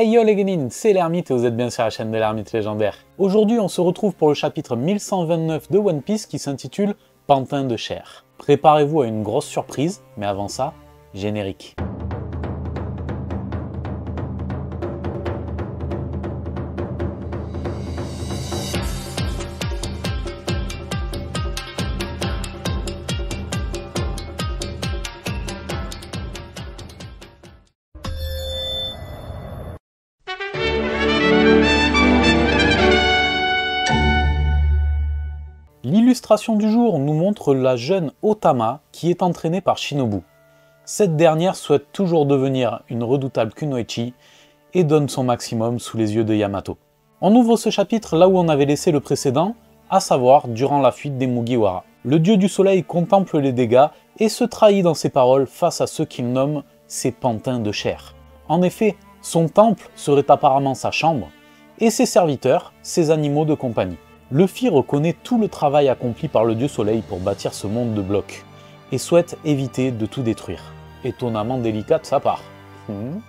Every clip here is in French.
Hey yo les Genin, c'est l'Ermite et vous êtes bien sur la chaîne de l'Ermite légendaire. Aujourd'hui on se retrouve pour le chapitre 1129 de One Piece qui s'intitule Pantin de chair. Préparez-vous à une grosse surprise, mais avant ça, générique. L'illustration du jour nous montre la jeune Otama qui est entraînée par Shinobu. Cette dernière souhaite toujours devenir une redoutable kunoichi et donne son maximum sous les yeux de Yamato. On ouvre ce chapitre là où on avait laissé le précédent, à savoir durant la fuite des Mugiwara. Le dieu du soleil contemple les dégâts et se trahit dans ses paroles face à ceux qu'il nomme ses pantins de chair. En effet, son temple serait apparemment sa chambre et ses serviteurs, ses animaux de compagnie. Luffy reconnaît tout le travail accompli par le dieu soleil pour bâtir ce monde de blocs, et souhaite éviter de tout détruire. Étonnamment délicat de sa part.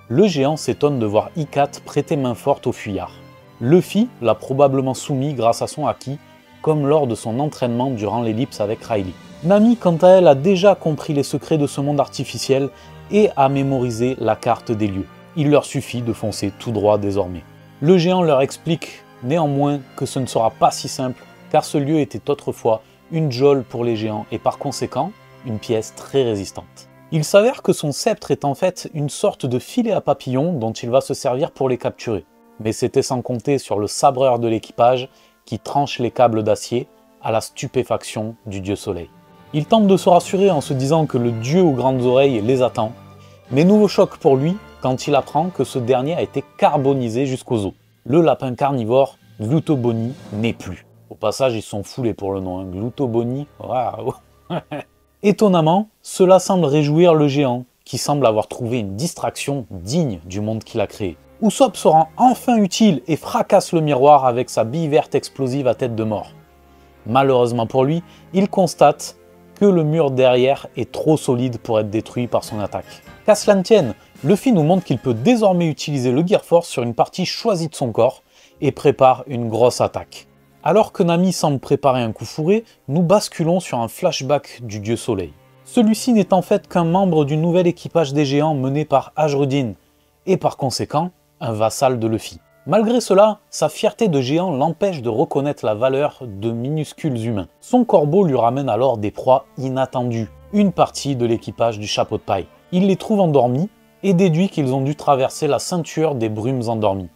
Le géant s'étonne de voir Ikat prêter main forte au fuyard. Luffy l'a probablement soumis grâce à son haki, comme lors de son entraînement durant l'ellipse avec Riley. Nami, quant à elle, a déjà compris les secrets de ce monde artificiel et a mémorisé la carte des lieux. Il leur suffit de foncer tout droit désormais. Le géant leur explique néanmoins que ce ne sera pas si simple, car ce lieu était autrefois une geôle pour les géants et par conséquent, une pièce très résistante. Il s'avère que son sceptre est en fait une sorte de filet à papillons dont il va se servir pour les capturer. Mais c'était sans compter sur le sabreur de l'équipage qui tranche les câbles d'acier à la stupéfaction du dieu soleil. Il tente de se rassurer en se disant que le dieu aux grandes oreilles les attend, mais nouveau choc pour lui quand il apprend que ce dernier a été carbonisé jusqu'aux os. Le lapin carnivore, Glutobony, n'est plus. Au passage, ils sont foulés pour le nom, hein. Glutobony, waouh. Étonnamment, cela semble réjouir le géant, qui semble avoir trouvé une distraction digne du monde qu'il a créé. Usopp se rend enfin utile et fracasse le miroir avec sa bille verte explosive à tête de mort. Malheureusement pour lui, il constate que le mur derrière est trop solide pour être détruit par son attaque. Qu'à cela ne tienne, Luffy nous montre qu'il peut désormais utiliser le Gear Force sur une partie choisie de son corps et prépare une grosse attaque. Alors que Nami semble préparer un coup fourré, nous basculons sur un flashback du dieu soleil. Celui-ci n'est en fait qu'un membre du nouvel équipage des géants mené par Ajrudin et par conséquent un vassal de Luffy. Malgré cela, sa fierté de géant l'empêche de reconnaître la valeur de minuscules humains. Son corbeau lui ramène alors des proies inattendues, une partie de l'équipage du chapeau de paille. Il les trouve endormis et déduit qu'ils ont dû traverser la ceinture des brumes endormies.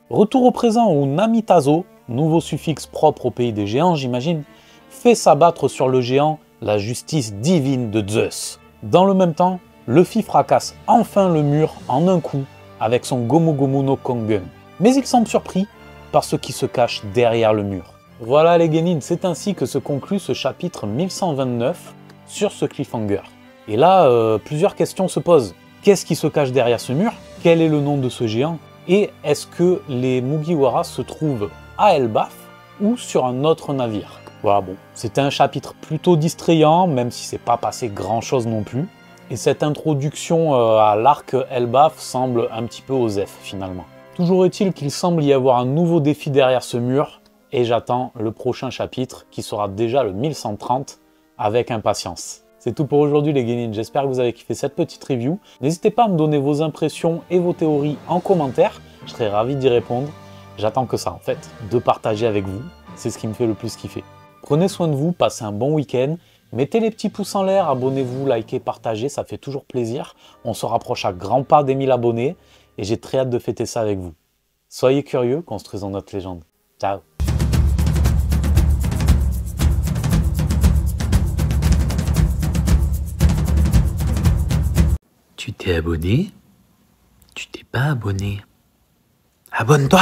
Retour au présent où Namitazo, nouveau suffixe propre au pays des géants j'imagine, fait s'abattre sur le géant la justice divine de Zeus. Dans le même temps, Luffy fracasse enfin le mur en un coup avec son Gomu Gomu no Kongen. Mais il semble surpris par ce qui se cache derrière le mur. Voilà les Genin, c'est ainsi que se conclut ce chapitre 1129 sur ce cliffhanger. Et là, plusieurs questions se posent. Qu'est-ce qui se cache derrière ce mur? Quel est le nom de ce géant? Et est-ce que les Mugiwara se trouvent à Elbaf ou sur un autre navire? Voilà, bon, c'était un chapitre plutôt distrayant, même si c'est pas passé grand-chose non plus. Et cette introduction à l'arc Elbaf semble un petit peu osef finalement. Toujours est-il qu'il semble y avoir un nouveau défi derrière ce mur, et j'attends le prochain chapitre qui sera déjà le 1130 avec impatience. C'est tout pour aujourd'hui les Genin, j'espère que vous avez kiffé cette petite review. N'hésitez pas à me donner vos impressions et vos théories en commentaire, je serai ravi d'y répondre. J'attends que ça en fait, de partager avec vous, c'est ce qui me fait le plus kiffer. Prenez soin de vous, passez un bon week-end, mettez les petits pouces en l'air, abonnez-vous, likez, partagez, ça fait toujours plaisir. On se rapproche à grands pas des 1000 abonnés et j'ai très hâte de fêter ça avec vous. Soyez curieux, construisons notre légende. Ciao. Tu t'es abonné? Tu t'es pas abonné? Abonne-toi!